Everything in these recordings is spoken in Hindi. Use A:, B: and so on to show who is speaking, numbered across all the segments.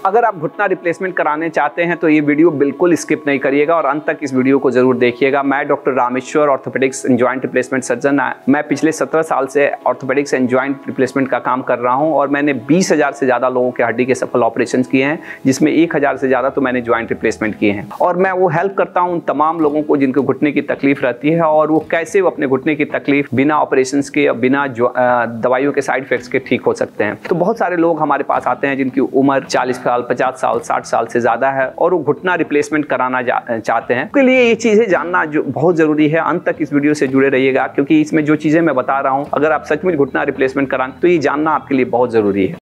A: अगर आप घुटना रिप्लेसमेंट कराने चाहते हैं तो ये वीडियो बिल्कुल स्किप नहीं करिएगा और अंत तक इस वीडियो को जरूर देखिएगा। मैं doctor Rameshwar, orthopaedics and joint replacement surgeon. मैं पिछले 17 साल से ऑर्थोपेडिक्स एंड जॉइंट रिप्लेसमेंट का काम कर रहा हूं और मैंने 20,000 से ज़्यादा लोगों के हड्डी के सफल ऑपरेशन किए हैं, जिसमें 1,000 से ज़्यादा तो मैंने जॉइंट रिप्लेसमेंट किए हैं। और मैं वो हेल्प करता हूँ उन तमाम लोगों को जिनको घुटने की तकलीफ रहती है और वो कैसे वो अपने घुटने की तकलीफ बिना ऑपरेशन के या बिना दवाइयों के साइड इफेक्ट्स के ठीक हो सकते हैं। तो बहुत सारे लोग हमारे पास आते हैं जिनकी उम्र 40 साल, 50 साल, 60 साल से ज्यादा है और वो घुटना रिप्लेसमेंट कराना चाहते हैं। उसके लिए ये चीजें जानना जो बहुत जरूरी है। अंत तक इस वीडियो से जुड़े रहिएगा, क्योंकि इसमें जो चीजें मैं बता रहा हूं, अगर आप सचमुच घुटना रिप्लेसमेंट कराएं तो ये जानना आपके लिए बहुत जरूरी है।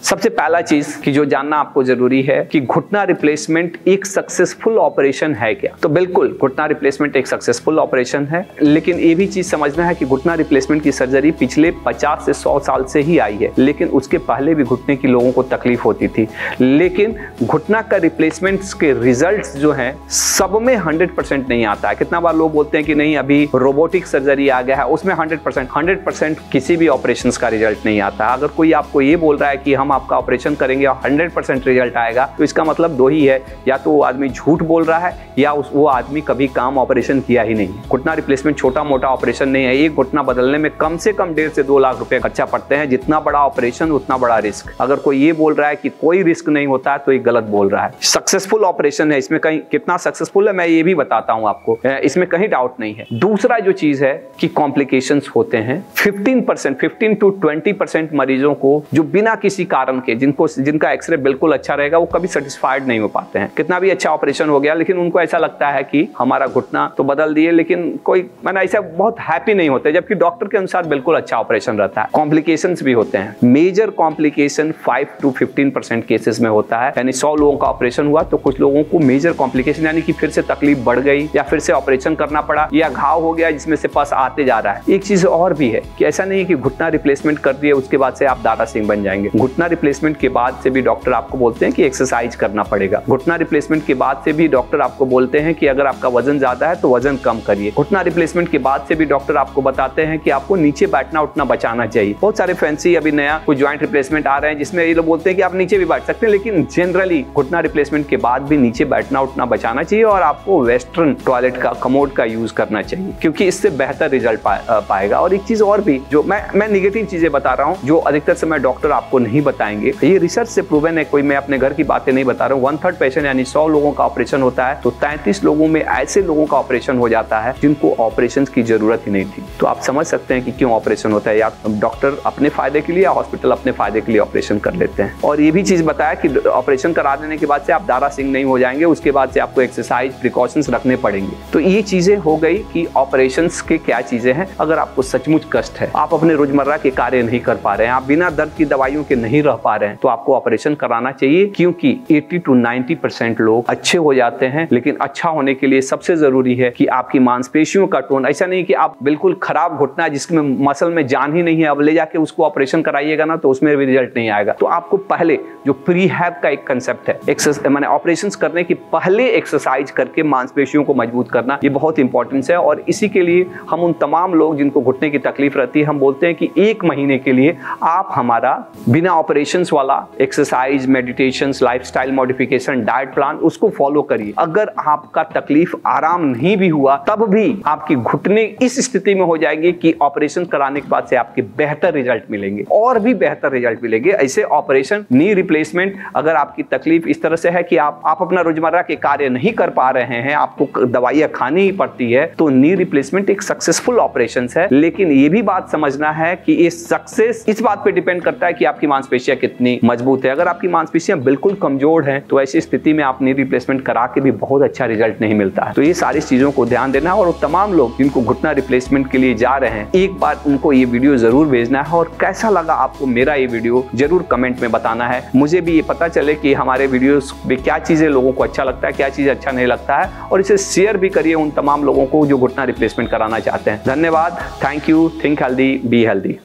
A: सबसे पहला चीज कि जो जानना आपको जरूरी है कि घुटना रिप्लेसमेंट एक सक्सेसफुल ऑपरेशन है क्या। तो बिल्कुल घुटना रिप्लेसमेंट एक सक्सेसफुल ऑपरेशन है, लेकिन ये भी चीज समझना है कि घुटना रिप्लेसमेंट की सर्जरी पिछले 50 से 100 साल से ही आई है, लेकिन उसके पहले भी घुटने की लोगों को तकलीफ होती थी। लेकिन घुटना का रिप्लेसमेंट के रिजल्ट जो है सब में 100% नहीं आता है। कितना बार लोग बोलते हैं कि नहीं अभी रोबोटिक सर्जरी आ गया है, उसमें 100% किसी भी ऑपरेशन का रिजल्ट नहीं आता। अगर कोई आपको ये बोल रहा है कि हम आपका ऑपरेशन करेंगे और 100% रिजल्ट आएगा, तो इसका मतलब दो ही है, या तो वो आदमी झूठ बोल रहा है या वो आदमी कभी काम ऑपरेशन किया ही नहीं। घुटना रिप्लेसमेंट छोटा मोटा ऑपरेशन नहीं है। एक घुटना बदलने में कम से कम 1.5 से 2 लाख रुपए खर्चा पड़ते हैं। जितना बड़ा ऑपरेशन उतना बड़ा रिस्क। अगर कोई ये बोल रहा है कि कोई रिस्क नहीं होता है तो ये गलत बोल रहा है। सक्सेसफुल ऑपरेशन है, इसमें कहीं कितना सक्सेसफुल है मैं ये भी बताता हूं आपको, इसमें कहीं डाउट नहीं है। दूसरा जो चीज है कि कॉम्प्लिकेशंस होते हैं। 15 to 20% मरीजों को जो बिना किसी कारण के जिनका एक्सरे बिल्कुल अच्छा रहेगा, वो कभी सेटिस्फाइड नहीं हो पाते हैं। कितना भी अच्छा ऑपरेशन हो गया लेकिन उनको ऐसा लगता है कि हमारा घुटना तो बदल दिए, लेकिन कोई मैंने ऐसा बहुत हैप्पी नहीं होते, जबकि डॉक्टर के अनुसार बिल्कुल अच्छा ऑपरेशन रहता है। कॉम्प्लिकेशंस भी होते हैं। मेजर कॉम्प्लिकेशन 5 to 15% केसेस में होता है। यानी 100 लोगों का ऑपरेशन हुआ तो कुछ लोगों को मेजर कॉम्प्लिकेशन यानी कि फिर से तकलीफ बढ़ गई या फिर से ऑपरेशन करना पड़ा या घाव हो गया जिसमें से पस आते जा रहा है। एक चीज और भी है कि ऐसा नहीं है कि घुटना रिप्लेसमेंट कर दिए उसके बाद से आप दारा सिंह बन जाएंगे। घुटना रिप्लेसमेंट के बाद से भी डॉक्टर आपको बोलते हैं कि एक्सरसाइज करना पड़ेगा। घुटना रिप्लेसमेंट के बाद से भी डॉक्टर आपको बोलते हैं कि अगर आपका वजन ज्यादा है तो वजन कम करिए। घुटना रिप्लेसमेंट के बाद से भी डॉक्टर आपको बताते हैं कि आपको नीचे बैठना उठना बचाना चाहिए। बहुत सारे फैंसी अभी नया कोई ज्वाइंट रिप्लेसमेंट आ रहे हैं जिसमें ये लोग बोलते हैं कि आप नीचे भी बैठ सकते हैं, लेकिन जनरली घुटना रिप्लेसमेंट के बाद भी नीचे बैठना उठना बचाना चाहिए और आपको वेस्टर्न टॉयलेट का कमोड का यूज करना चाहिए, क्योंकि इससे बेहतर रिजल्ट पाएगा। और एक चीज और भी जो मैं निगेटिव चीजें बता रहा हूँ जो अधिकतर समय डॉक्टर आपको नहीं बताएंगे, ये रिसर्च से प्रूवन है, कोई मैं अपने घर की बातें नहीं बता रहा हूँ। 1/3 पेशेंट यानी 100 लोगों का ऑपरेशन होता है तो 33 लोगों में ऐसे लोगों का ऑपरेशन हो जाता है जिनको ऑपरेशन की जरूरत ही नहीं थी। तो आप समझ सकते हैं कि क्यों ऑपरेशन होता है। या डॉक्टर अपने फायदे के लिए या हॉस्पिटल अपने फायदे के लिए ऑपरेशन कर लेते हैं। और ये भी चीज बताया कि ऑपरेशन करा देने के बाद से आप दारा सिंह नहीं हो जाएंगे, उसके बाद से आपको एक्सरसाइज प्रिकॉशंस रखने पड़ेंगे। तो ये चीजें हो गई कि ऑपरेशन के क्या चीजें हैं। अगर आपको सचमुच कष्ट है, आप अपने रोजमर्रा के कार्य नहीं कर पा रहे हैं, आप बिना दर्द की दवाइयों के नहीं रह पा रहे हैं, तो आपको ऑपरेशन कराना चाहिए, क्योंकि 80 to 90% लोग अच्छे हो जाते हैं। लेकिन अच्छा होने के लिए सबसे जरूरी है कि आपकी मांसपेशियों का टोन, ऐसा नहीं कि आप बिल्कुल खराब घुटना जिसमें मसल में जान ही नहीं है, अब ले जाके उसको ऑपरेशन कराइएगा ना तो उसमें भी रिजल्ट नहीं आएगा। तो आपको पहले जो प्रीहैब का एक कंसेप्ट है, माने ऑपरेशन करने की पहले एक्सरसाइज करके मांसपेशियों को मजबूत करना, ये बहुत इंपॉर्टेंस है। और इसी के लिए हम उन तमाम लोग जिनको घुटने की तकलीफ रहती है, हम बोलते हैं कि 1 महीने के लिए आप हमारा बिना ऑपरेशन वाला exercise, meditation, lifestyle modification, diet plan उसको फॉलो करिए। अगर आपका तकलीफ आराम नहीं भी हुआ तब भी आपकी घुटने इस स्थिति में हो जाएंगे कि ऑपरेशन कराने के बाद से आपके बेहतर रिजल्ट मिलेंगे और भी बेहतर रिजल्ट मिलेंगे। ऐसे ऑपरेशन, नी रिप्लेसमेंट, अगर आपकी तकलीफ इस तरह से है कि आप अपना रोजमर्रा के कार्य नहीं कर पा रहे हैं, आपको दवाइयां खानी ही पड़ती है, तो नी रिप्लेसमेंट एक सक्सेसफुल ऑपरेशन है। लेकिन ये भी बात समझना है कि ये सक्सेस इस बात पे डिपेंड करता है कि आपकी मांसपेशियां कितनी मजबूत है। अगर आपकी मांसपेशियां बिल्कुल कमजोर हैं तो ऐसी स्थिति में आप नी रिप्लेसमेंट करा के भी बहुत अच्छा रिजल्ट नहीं मिलता है। तो ये सारी चीजों को ध्यान देना है। और तमाम लोग जिनको घुटना रिप्लेसमेंट के लिए जा रहे हैं, एक बार उनको ये वीडियो जरूर भेजना है। और कैसा लगा आपको मेरा ये वीडियो जरूर कमेंट में बताना है। मुझे भी ये पता चले कि हमारे वीडियोस में क्या चीजें लोगों को अच्छा लगता है, क्या चीज अच्छा नहीं लगता है। और इसे शेयर भी करिए उन तमाम लोगों को जो घुटना रिप्लेसमेंट कराना चाहते हैं। धन्यवाद। Thank you. Think healthy, be healthy.